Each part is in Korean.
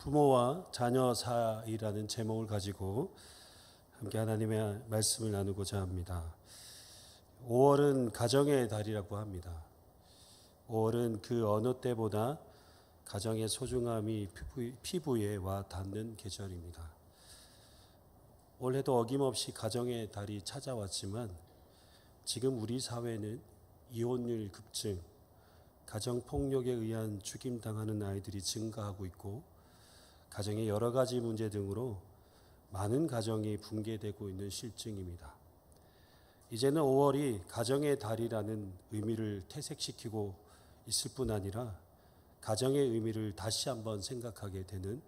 부모와 자녀 사이라는 제목을 가지고 함께 하나님의 말씀을 나누고자 합니다. 5월은 가정의 달이라고 합니다. 5월은 그 어느 때보다 가정의 소중함이 피부에 와 닿는 계절입니다. 올해도 어김없이 가정의 달이 찾아왔지만 지금 우리 사회는 이혼율 급증, 가정폭력에 의한 죽임당하는 아이들이 증가하고 있고 가정의 여러 가지 문제 등으로 많은 가정이 붕괴되고 있는 실증입니다. 이제는 5월이 가정의 달이라는 의미를 퇴색시키고 있을 뿐 아니라 가정의 의미를 다시 한번 생각하게 되는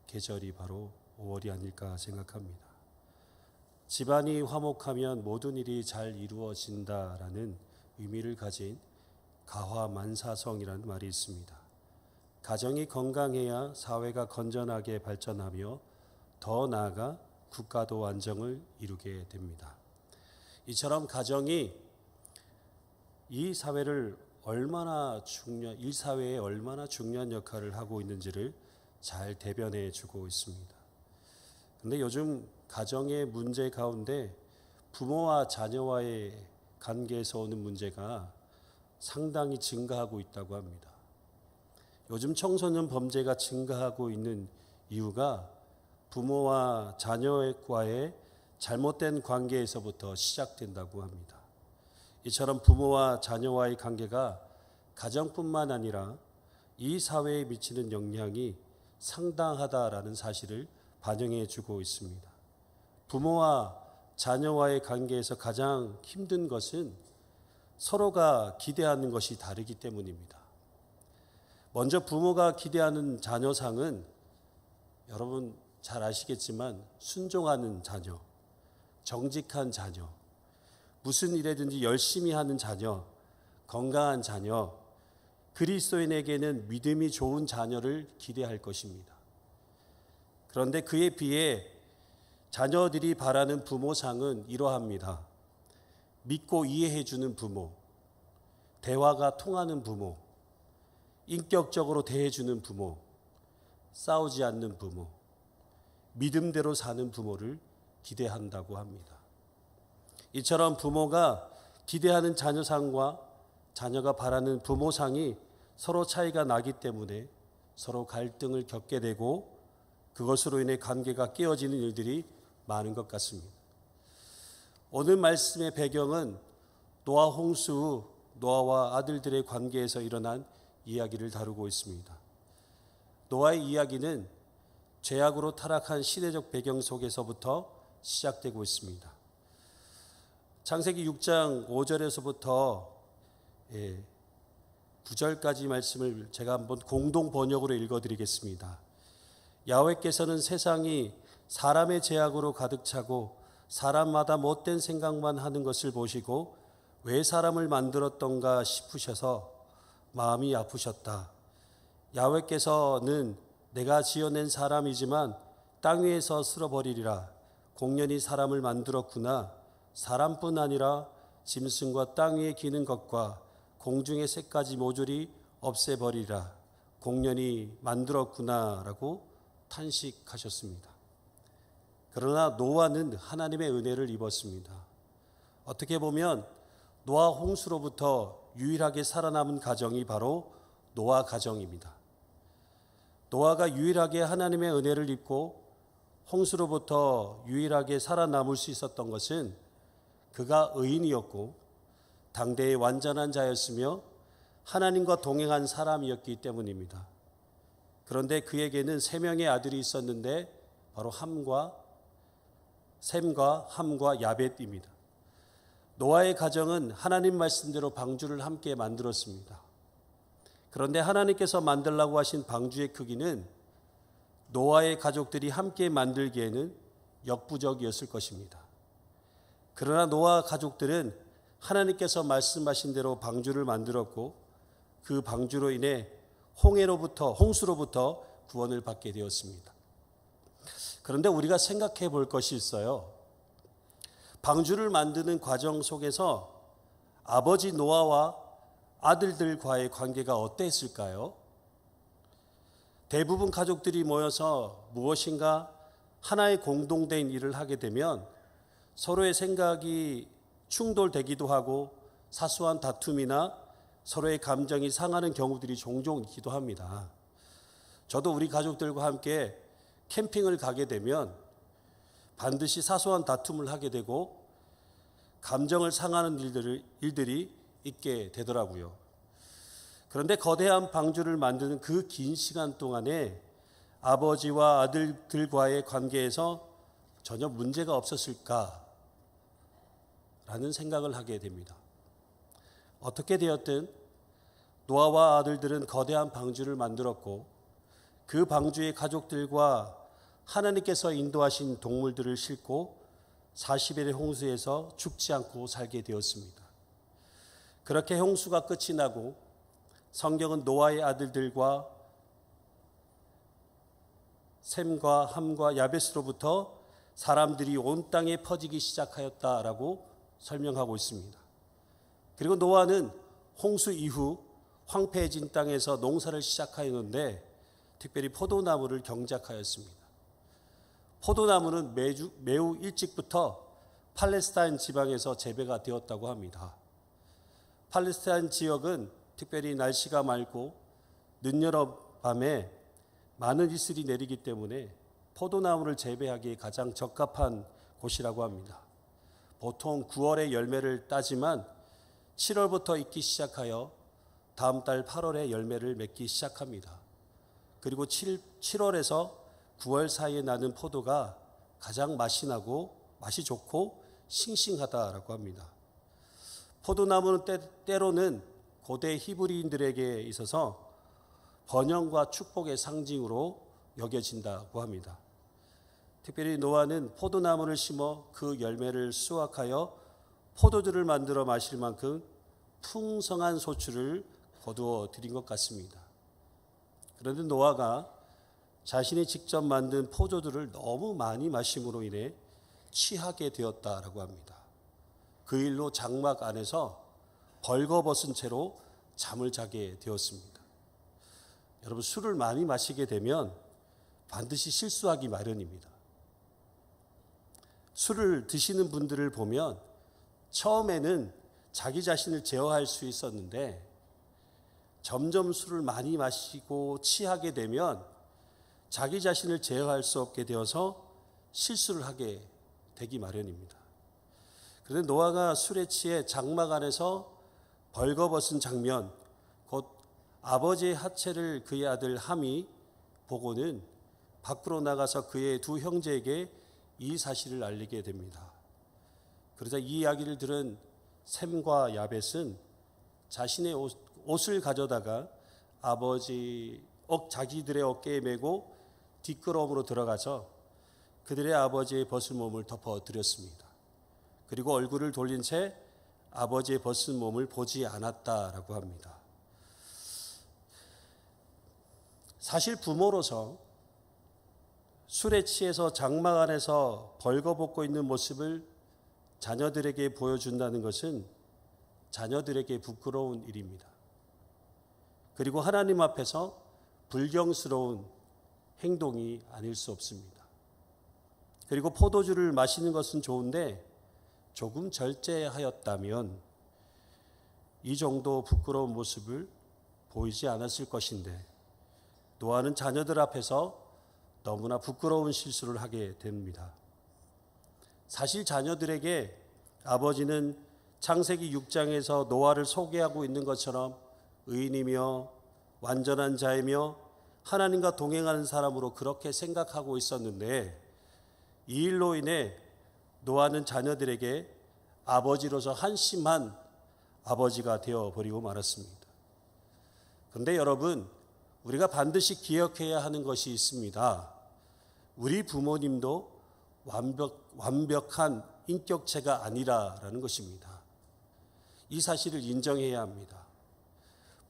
계절이 바로 5월이 아닐까 생각합니다. 집안이 화목하면 모든 일이 잘 이루어진다라는 의미를 가진 가화만사성이라는 말이 있습니다. 가정이 건강해야 사회가 건전하게 발전하며 더 나아가 국가도 안정을 이루게 됩니다. 이처럼 가정이 이 사회에 얼마나 중요한 역할을 하고 있는지를 잘 대변해 주고 있습니다. 그런데 요즘 가정의 문제 가운데 부모와 자녀와의 관계에서 오는 문제가 상당히 증가하고 있다고 합니다. 요즘 청소년 범죄가 증가하고 있는 이유가 부모와 자녀과의 잘못된 관계에서부터 시작된다고 합니다. 이처럼 부모와 자녀와의 관계가 가정뿐만 아니라 이 사회에 미치는 영향이 상당하다라는 사실을 반영해 주고 있습니다. 부모와 자녀와의 관계에서 가장 힘든 것은 서로가 기대하는 것이 다르기 때문입니다. 먼저 부모가 기대하는 자녀상은 여러분 잘 아시겠지만 순종하는 자녀, 정직한 자녀, 무슨 일에든지 열심히 하는 자녀, 건강한 자녀, 그리스도인에게는 믿음이 좋은 자녀를 기대할 것입니다. 그런데 그에 비해 자녀들이 바라는 부모상은 이러합니다. 믿고 이해해주는 부모, 대화가 통하는 부모, 인격적으로 대해주는 부모, 싸우지 않는 부모, 믿음대로 사는 부모를 기대한다고 합니다. 이처럼 부모가 기대하는 자녀상과 자녀가 바라는 부모상이 서로 차이가 나기 때문에 서로 갈등을 겪게 되고 그것으로 인해 관계가 깨어지는 일들이 많은 것 같습니다. 오늘 말씀의 배경은 노아 홍수 후 노아와 아들들의 관계에서 일어난 이야기를 다루고 있습니다. 노아의 이야기는 죄악으로 타락한 시대적 배경 속에서부터 시작되고 있습니다. 창세기 6장 5절에서부터 9절까지 말씀을 제가 한번 공동 번역으로 읽어드리겠습니다. 야훼께서는 세상이 사람의 죄악으로 가득 차고 사람마다 못된 생각만 하는 것을 보시고 왜 사람을 만들었던가 싶으셔서 마음이 아프셨다. 야훼께서는 내가 지어낸 사람이지만 땅 위에서 쓸어버리리라. 공연히 사람을 만들었구나. 사람뿐 아니라 짐승과 땅 위에 기는 것과 공중의 새까지 모조리 없애버리라. 공연히 만들었구나 라고 탄식하셨습니다. 그러나 노아는 하나님의 은혜를 입었습니다. 어떻게 보면 노아 홍수로부터 유일하게 살아남은 가정이 바로 노아 가정입니다. 노아가 유일하게 하나님의 은혜를 입고 홍수로부터 유일하게 살아남을 수 있었던 것은 그가 의인이었고 당대의 완전한 자였으며 하나님과 동행한 사람이었기 때문입니다. 그런데 그에게는 3명의 아들이 있었는데 바로 셈과 함과 야벳입니다. 노아의 가정은 하나님 말씀대로 방주를 함께 만들었습니다. 그런데 하나님께서 만들라고 하신 방주의 크기는 노아의 가족들이 함께 만들기에는 역부족이었을 것입니다. 그러나 노아 가족들은 하나님께서 말씀하신 대로 방주를 만들었고 그 방주로 인해 홍수로부터 구원을 받게 되었습니다. 그런데 우리가 생각해 볼 것이 있어요. 방주를 만드는 과정 속에서 아버지 노아와 아들들과의 관계가 어땠을까요? 대부분 가족들이 모여서 무엇인가 하나의 공동된 일을 하게 되면 서로의 생각이 충돌되기도 하고 사소한 다툼이나 서로의 감정이 상하는 경우들이 종종 있기도 합니다. 저도 우리 가족들과 함께 캠핑을 가게 되면 반드시 사소한 다툼을 하게 되고 감정을 상하는 일들이 있게 되더라고요. 그런데 거대한 방주를 만드는 그 긴 시간 동안에 아버지와 아들들과의 관계에서 전혀 문제가 없었을까라는 생각을 하게 됩니다. 어떻게 되었든 노아와 아들들은 거대한 방주를 만들었고 그 방주의 가족들과 하나님께서 인도하신 동물들을 싣고 40일의 홍수에서 죽지 않고 살게 되었습니다. 그렇게 홍수가 끝이 나고 성경은 노아의 아들들과 셈과 함과 야베스로부터 사람들이 온 땅에 퍼지기 시작하였다라고 설명하고 있습니다. 그리고 노아는 홍수 이후 황폐해진 땅에서 농사를 시작하였는데 특별히 포도나무를 경작하였습니다. 포도나무는 매우 일찍부터 팔레스타인 지방에서 재배가 되었다고 합니다. 팔레스타인 지역은 특별히 날씨가 맑고 늦여름 밤에 많은 이슬이 내리기 때문에 포도나무를 재배하기에 가장 적합한 곳이라고 합니다. 보통 9월에 열매를 따지만 7월부터 익기 시작하여 다음 달 8월에 열매를 맺기 시작합니다. 그리고 7월에서 9월 사이에 나는 포도가 가장 맛이 나고 맛이 좋고 싱싱하다라고 합니다. 포도나무는 때로는 고대 히브리인들에게 있어서 번영과 축복의 상징으로 여겨진다고 합니다. 특별히 노아는 포도나무를 심어 그 열매를 수확하여 포도주를 만들어 마실 만큼 풍성한 소출을 거두어 들인 것 같습니다. 그런데 노아가 자신이 직접 만든 포도주를 너무 많이 마심으로 인해 취하게 되었다라고 합니다. 그 일로 장막 안에서 벌거벗은 채로 잠을 자게 되었습니다. 여러분, 술을 많이 마시게 되면 반드시 실수하기 마련입니다. 술을 드시는 분들을 보면 처음에는 자기 자신을 제어할 수 있었는데 점점 술을 많이 마시고 취하게 되면 자기 자신을 제어할 수 없게 되어서 실수를 하게 되기 마련입니다. 그런데 노아가 술에 취해 장막 안에서 벌거벗은 장면, 곧 아버지의 하체를 그의 아들 함이 보고는 밖으로 나가서 그의 두 형제에게 이 사실을 알리게 됩니다. 그러자 이 이야기를 들은 셈과 야벳은 자신의 옷을 가져다가 자기들의 어깨에 메고 뒷걸음으로 들어가서 그들의 아버지의 벗은 몸을 덮어드렸습니다. 그리고 얼굴을 돌린 채 아버지의 벗은 몸을 보지 않았다라고 합니다. 사실 부모로서 술에 취해서 장막 안에서 벌거벗고 있는 모습을 자녀들에게 보여준다는 것은 자녀들에게 부끄러운 일입니다. 그리고 하나님 앞에서 불경스러운 행동이 아닐 수 없습니다. 그리고 포도주를 마시는 것은 좋은데 조금 절제하였다면 이 정도 부끄러운 모습을 보이지 않았을 것인데 노아는 자녀들 앞에서 너무나 부끄러운 실수를 하게 됩니다. 사실 자녀들에게 아버지는 창세기 6장에서 노아를 소개하고 있는 것처럼 의인이며 완전한 자이며 하나님과 동행하는 사람으로 그렇게 생각하고 있었는데 이 일로 인해 노아는 자녀들에게 아버지로서 한심한 아버지가 되어버리고 말았습니다. 그런데 여러분, 우리가 반드시 기억해야 하는 것이 있습니다. 우리 부모님도 완벽한 인격체가 아니라라는 것입니다. 이 사실을 인정해야 합니다.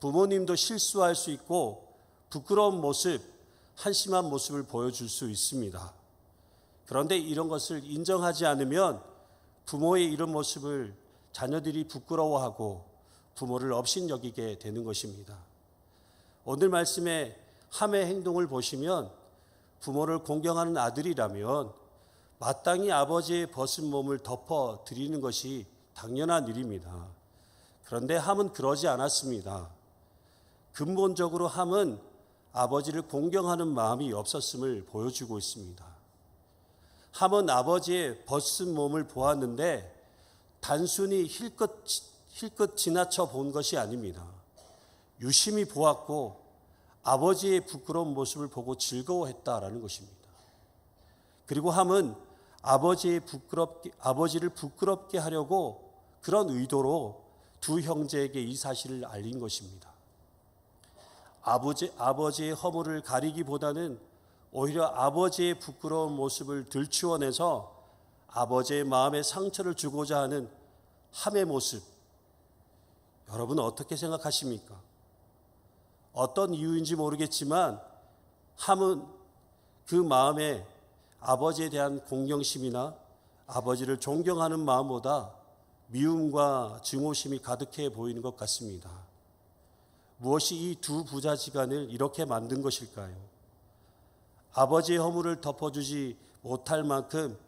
부모님도 실수할 수 있고 부끄러운 모습, 한심한 모습을 보여줄 수 있습니다. 그런데 이런 것을 인정하지 않으면 부모의 이런 모습을 자녀들이 부끄러워하고 부모를 업신여기게 되는 것입니다. 오늘 말씀에 함의 행동을 보시면 부모를 공경하는 아들이라면 마땅히 아버지의 벗은 몸을 덮어 드리는 것이 당연한 일입니다. 그런데 함은 그러지 않았습니다. 근본적으로 함은 아버지를 공경하는 마음이 없었음을 보여주고 있습니다. 함은 아버지의 벗은 몸을 보았는데 단순히 힐끗 지나쳐 본 것이 아닙니다. 유심히 보았고 아버지의 부끄러운 모습을 보고 즐거워했다라는 것입니다. 그리고 함은 아버지를 부끄럽게 하려고 그런 의도로 두 형제에게 이 사실을 알린 것입니다. 아버지의 허물을 가리기보다는 오히려 아버지의 부끄러운 모습을 들추어내서 아버지의 마음에 상처를 주고자 하는 함의 모습, 여러분 어떻게 생각하십니까? 어떤 이유인지 모르겠지만 함은 그 마음에 아버지에 대한 공경심이나 아버지를 존경하는 마음보다 미움과 증오심이 가득해 보이는 것 같습니다. 무엇이 이 두 부자지간을 이렇게 만든 것일까요? 아버지의 허물을 덮어주지 못할 만큼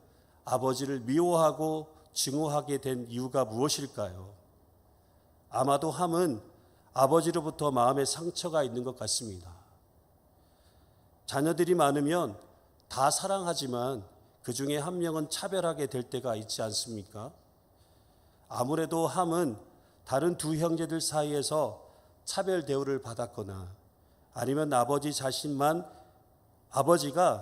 아버지를 미워하고 증오하게 된 이유가 무엇일까요? 아마도 함은 아버지로부터 마음에 상처가 있는 것 같습니다. 자녀들이 많으면 다 사랑하지만 그 중에 한 명은 차별하게 될 때가 있지 않습니까? 아무래도 함은 다른 두 형제들 사이에서 차별 대우를 받았거나 아니면 아버지가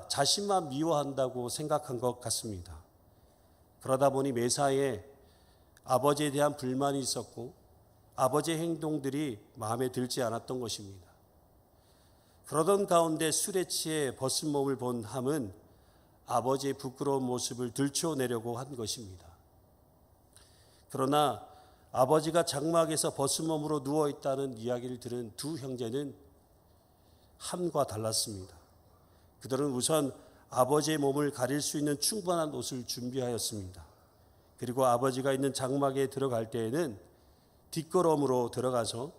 자신만 미워한다고 생각한 것 같습니다. 그러다 보니 매사에 아버지에 대한 불만이 있었고 아버지의 행동들이 마음에 들지 않았던 것입니다. 그러던 가운데 술에 취해 벗은 몸을 본 함은 아버지의 부끄러운 모습을 들춰내려고 한 것입니다. 그러나 아버지가 장막에서 벗은 몸으로 누워있다는 이야기를 들은 두 형제는 함과 달랐습니다. 그들은 우선 아버지의 몸을 가릴 수 있는 충분한 옷을 준비하였습니다. 그리고 아버지가 있는 장막에 들어갈 때에는 뒷걸음으로 들어가서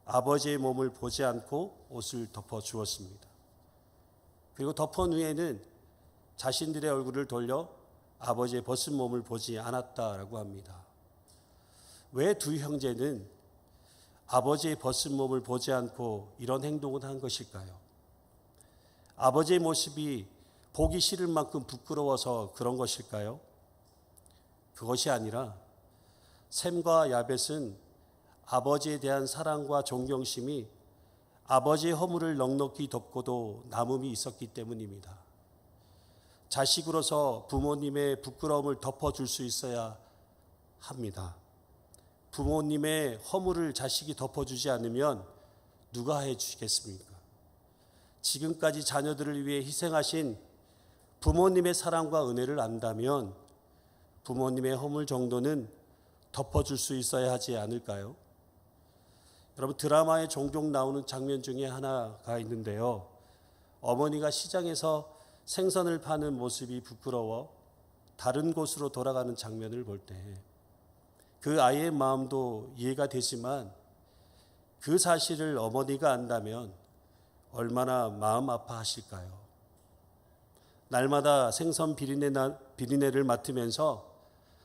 아버지의 몸을 보지 않고 옷을 덮어 주었습니다. 그리고 덮은 후에는 자신들의 얼굴을 돌려 아버지의 벗은 몸을 보지 않았다라고 합니다. 왜 두 형제는 아버지의 벗은 몸을 보지 않고 이런 행동을 한 것일까요? 아버지의 모습이 보기 싫을 만큼 부끄러워서 그런 것일까요? 그것이 아니라 셈과 야벳은 아버지에 대한 사랑과 존경심이 아버지의 허물을 넉넉히 덮고도 남음이 있었기 때문입니다. 자식으로서 부모님의 부끄러움을 덮어줄 수 있어야 합니다. 부모님의 허물을 자식이 덮어주지 않으면 누가 해주시겠습니까? 지금까지 자녀들을 위해 희생하신 부모님의 사랑과 은혜를 안다면 부모님의 허물 정도는 덮어줄 수 있어야 하지 않을까요? 여러분, 드라마에 종종 나오는 장면 중에 하나가 있는데요. 어머니가 시장에서 생선을 파는 모습이 부끄러워 다른 곳으로 돌아가는 장면을 볼 때 그 아이의 마음도 이해가 되지만 그 사실을 어머니가 안다면 얼마나 마음 아파하실까요? 날마다 생선 비린내를 맡으면서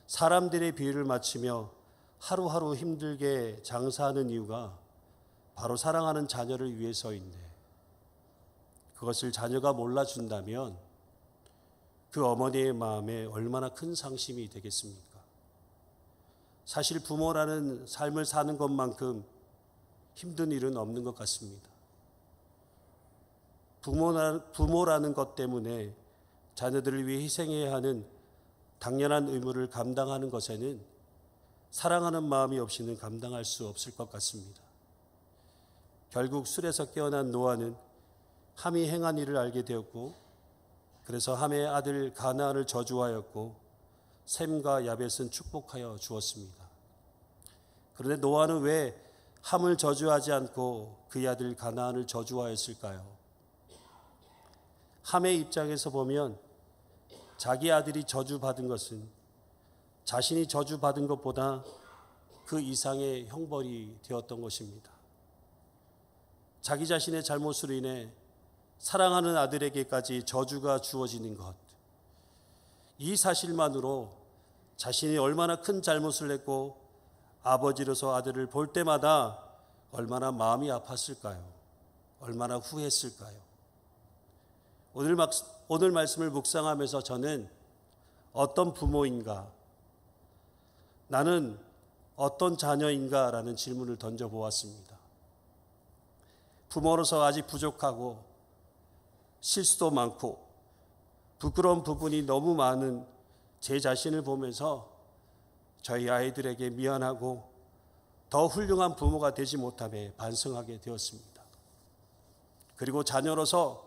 사람들의 비위를 맞추며 하루하루 힘들게 장사하는 이유가 바로 사랑하는 자녀를 위해서인데 그것을 자녀가 몰라준다면 그 어머니의 마음에 얼마나 큰 상심이 되겠습니까? 사실 부모라는 삶을 사는 것만큼 힘든 일은 없는 것 같습니다. 부모라는 것 때문에 자녀들을 위해 희생해야 하는 당연한 의무를 감당하는 것에는 사랑하는 마음이 없이는 감당할 수 없을 것 같습니다. 결국 술에서 깨어난 노아는 함이 행한 일을 알게 되었고 그래서 함의 아들 가나안을 저주하였고 셈과 야벳은 축복하여 주었습니다. 그런데 노아는 왜 함을 저주하지 않고 그의 아들 가나안을 저주하였을까요? 함의 입장에서 보면 자기 아들이 저주받은 것은 자신이 저주받은 것보다 그 이상의 형벌이 되었던 것입니다. 자기 자신의 잘못으로 인해 사랑하는 아들에게까지 저주가 주어지는 것, 이 사실만으로 자신이 얼마나 큰 잘못을 했고 아버지로서 아들을 볼 때마다 얼마나 마음이 아팠을까요? 얼마나 후회했을까요? 오늘 말씀을 묵상하면서 저는 어떤 부모인가, 나는 어떤 자녀인가 라는 질문을 던져보았습니다. 부모로서 아직 부족하고 실수도 많고 부끄러운 부분이 너무 많은 제 자신을 보면서 저희 아이들에게 미안하고 더 훌륭한 부모가 되지 못함에 반성하게 되었습니다. 그리고 자녀로서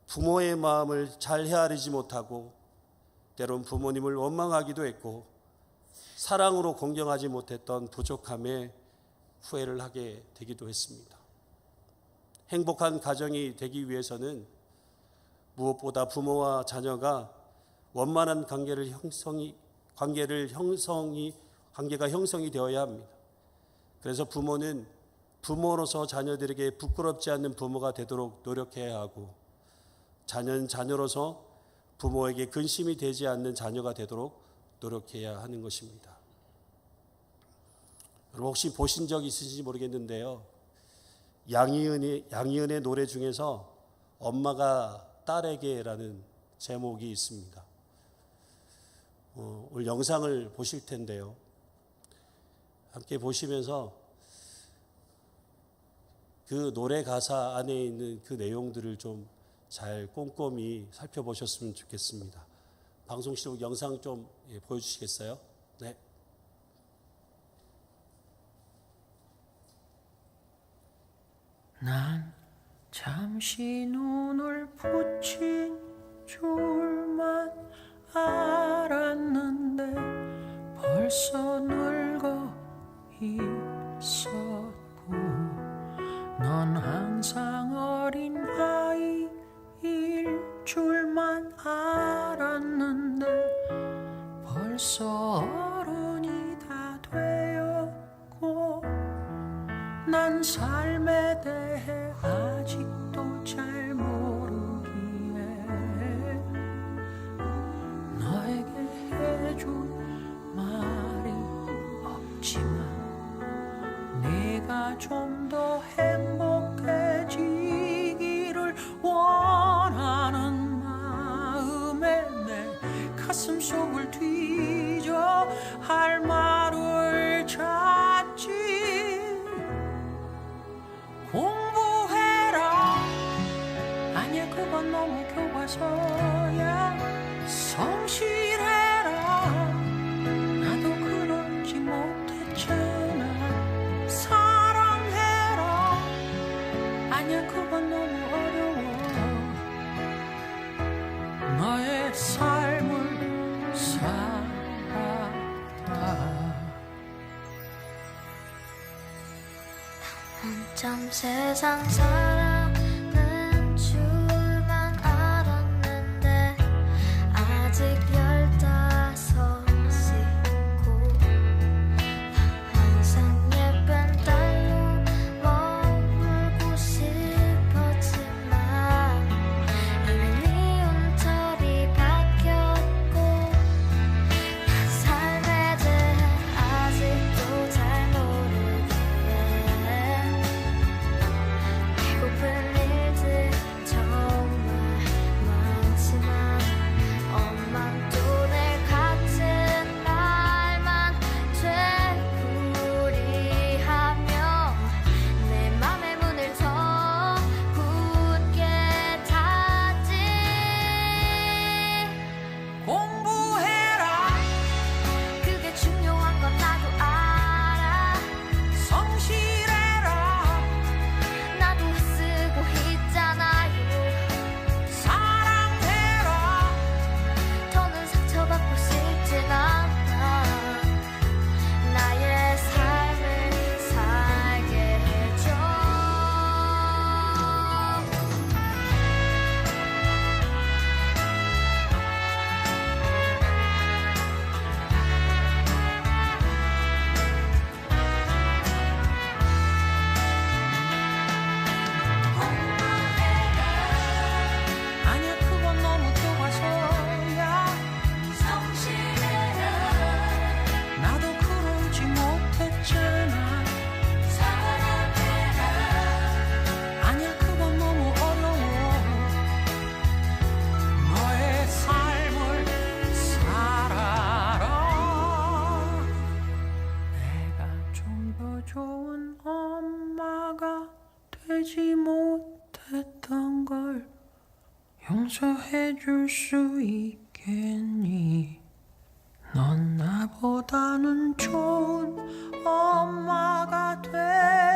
부모의 마음을 잘 헤아리지 못하고 때론 부모님을 원망하기도 했고 사랑으로 공경하지 못했던 부족함에 후회를 하게 되기도 했습니다. 행복한 가정이 되기 위해서는 무엇보다 부모와 자녀가 원만한 관계가 형성이 되어야 합니다. 그래서 부모는 부모로서 자녀들에게 부끄럽지 않는 부모가 되도록 노력해야 하고, 자녀는 자녀로서 부모에게 근심이 되지 않는 자녀가 되도록 노력해야 하는 것입니다. 여러분 혹시 보신 적 있으신지 모르겠는데요, 양희은의 노래 중에서 엄마가 딸에게라는 제목이 있습니다. 오늘 영상을 보실 텐데요, 함께 보시면서 그 노래 가사 안에 있는 그 내용들을 좀 잘 꼼꼼히 살펴보셨으면 좋겠습니다. 방송실록 영상 좀 보여주시겠어요? 네. 난 잠시 눈을 붙인 줄만 알았는데 벌써 늙어 있었고, 넌 항상 어린 아이일 줄만 알았는데 벌써 어른이 다 되었고, 난 삶에 대해 아직도 잘 모르기에 너에게 해줄 말이 없지만 네가 좀 더 행복해지기를 원하는 마음에 내 가슴 속을 뒤져 할 말을 찾지. 공부해라, 아니야 그건 너무 교과서야. 성실해라, 나도 그러지 못했잖아. 사랑해라, 아니야 그건 너무 어려워. 너의 삶을 살아라. 한참 세상 살아는 줄만 알았는데 아직 15이고 항상 예쁜 딸로 머물고 싶었지만 이미 네 운철이 바뀌었고, 난 삶에 대해 아직도 잘 모르기에 알지 못했던 걸 용서해 줄 수 있겠니? 넌 나보다는 좋은 엄마가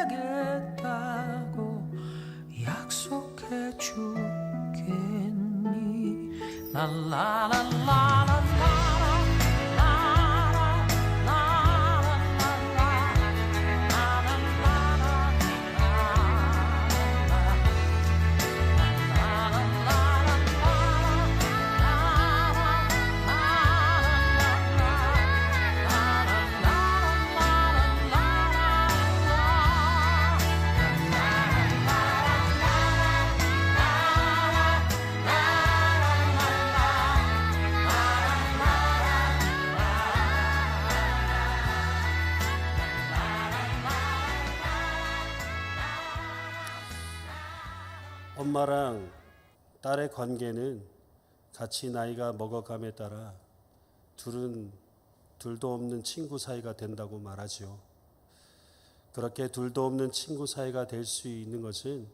되겠다고 약속해 주겠니? 라라라라라라 엄마랑 딸의 관계는 같이 나이가 먹어감에 따라 둘도 없는 친구 사이가 된다고 말하죠. 그렇게 둘도 없는 친구 사이가 될 수 있는 것은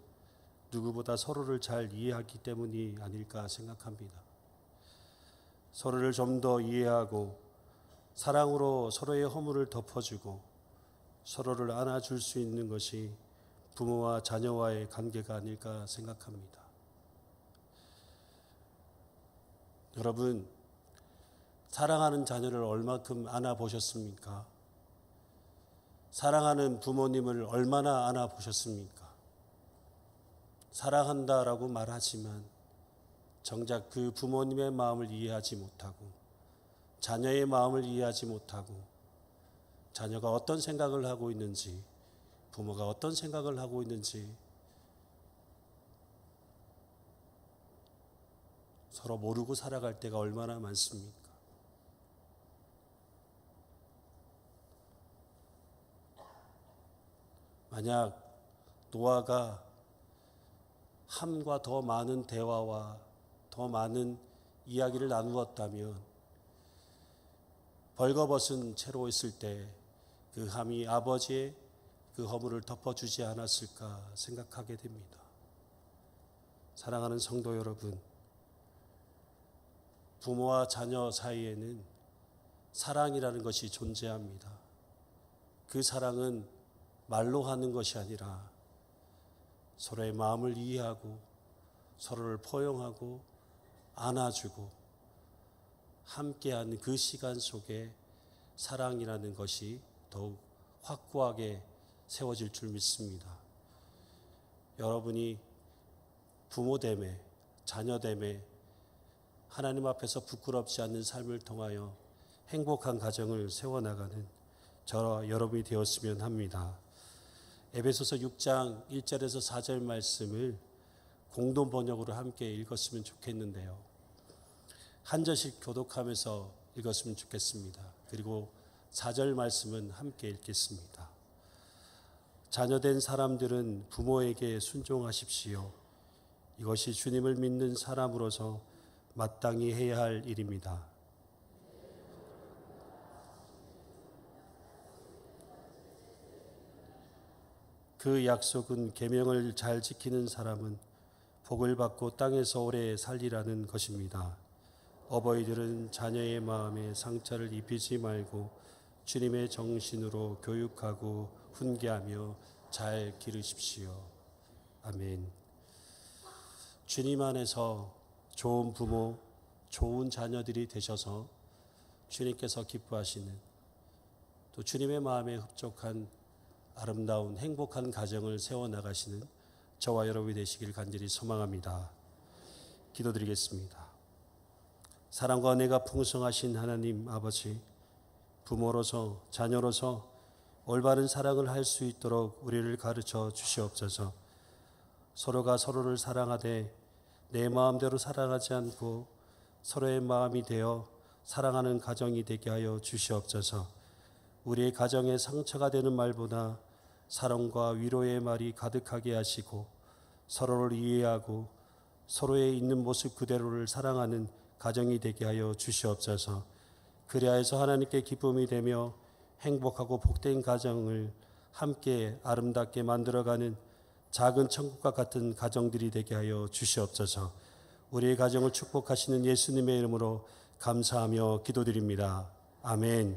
누구보다 서로를 잘 이해하기 때문이 아닐까 생각합니다. 서로를 좀 더 이해하고 사랑으로 서로의 허물을 덮어주고 서로를 안아줄 수 있는 것이 부모와 자녀와의 관계가 아닐까 생각합니다. 여러분, 사랑하는 자녀를 얼마큼 안아보셨습니까? 사랑하는 부모님을 얼마나 안아보셨습니까? 사랑한다라고 말하지만 정작 그 부모님의 마음을 이해하지 못하고 자녀의 마음을 이해하지 못하고 자녀가 어떤 생각을 하고 있는지 부모가 어떤 생각을 하고 있는지 서로 모르고 살아갈 때가 얼마나 많습니까? 만약 노아가 함과 더 많은 대화와 더 많은 이야기를 나누었다면 벌거벗은 채로 있을 때 그 함이 아버지의 그 허물을 덮어주지 않았을까 생각하게 됩니다. 사랑하는 성도 여러분, 부모와 자녀 사이에는 사랑이라는 것이 존재합니다. 그 사랑은 말로 하는 것이 아니라 서로의 마음을 이해하고 서로를 포용하고 안아주고 함께하는 그 시간 속에 사랑이라는 것이 더욱 확고하게 세워질 줄 믿습니다. 여러분이 부모됨에 자녀됨에 하나님 앞에서 부끄럽지 않는 삶을 통하여 행복한 가정을 세워나가는 저와 여러분이 되었으면 합니다. 에베소서 6장 1절에서 4절 말씀을 공동 번역으로 함께 읽었으면 좋겠는데요. 한 절씩 교독하면서 읽었으면 좋겠습니다. 그리고 4절 말씀은 함께 읽겠습니다. 자녀된 사람들은 부모에게 순종하십시오. 이것이 주님을 믿는 사람으로서 마땅히 해야 할 일입니다. 그 약속은 계명을 잘 지키는 사람은 복을 받고 땅에서 오래 살리라는 것입니다. 어버이들은 자녀의 마음에 상처를 입히지 말고 주님의 정신으로 교육하고 훈계하며 잘 기르십시오. 아멘. 주님 안에서 좋은 부모, 좋은 자녀들이 되셔서 주님께서 기뻐하시는 또 주님의 마음에 흡족한 아름다운 행복한 가정을 세워나가시는 저와 여러분이 되시길 간절히 소망합니다. 기도드리겠습니다. 사랑과 은혜가 풍성하신 하나님 아버지, 부모로서 자녀로서 올바른 사랑을 할 수 있도록 우리를 가르쳐 주시옵소서. 서로가 서로를 사랑하되 내 마음대로 사랑하지 않고 서로의 마음이 되어 사랑하는 가정이 되게 하여 주시옵소서. 우리의 가정에 상처가 되는 말보다 사랑과 위로의 말이 가득하게 하시고 서로를 이해하고 서로의 있는 모습 그대로를 사랑하는 가정이 되게 하여 주시옵소서. 그리하여서 하나님께 기쁨이 되며 행복하고 복된 가정을 함께 아름답게 만들어가는 작은 천국과 같은 가정들이 되게 하여 주시옵소서. 우리의 가정을 축복하시는 예수님의 이름으로 감사하며 기도드립니다. 아멘.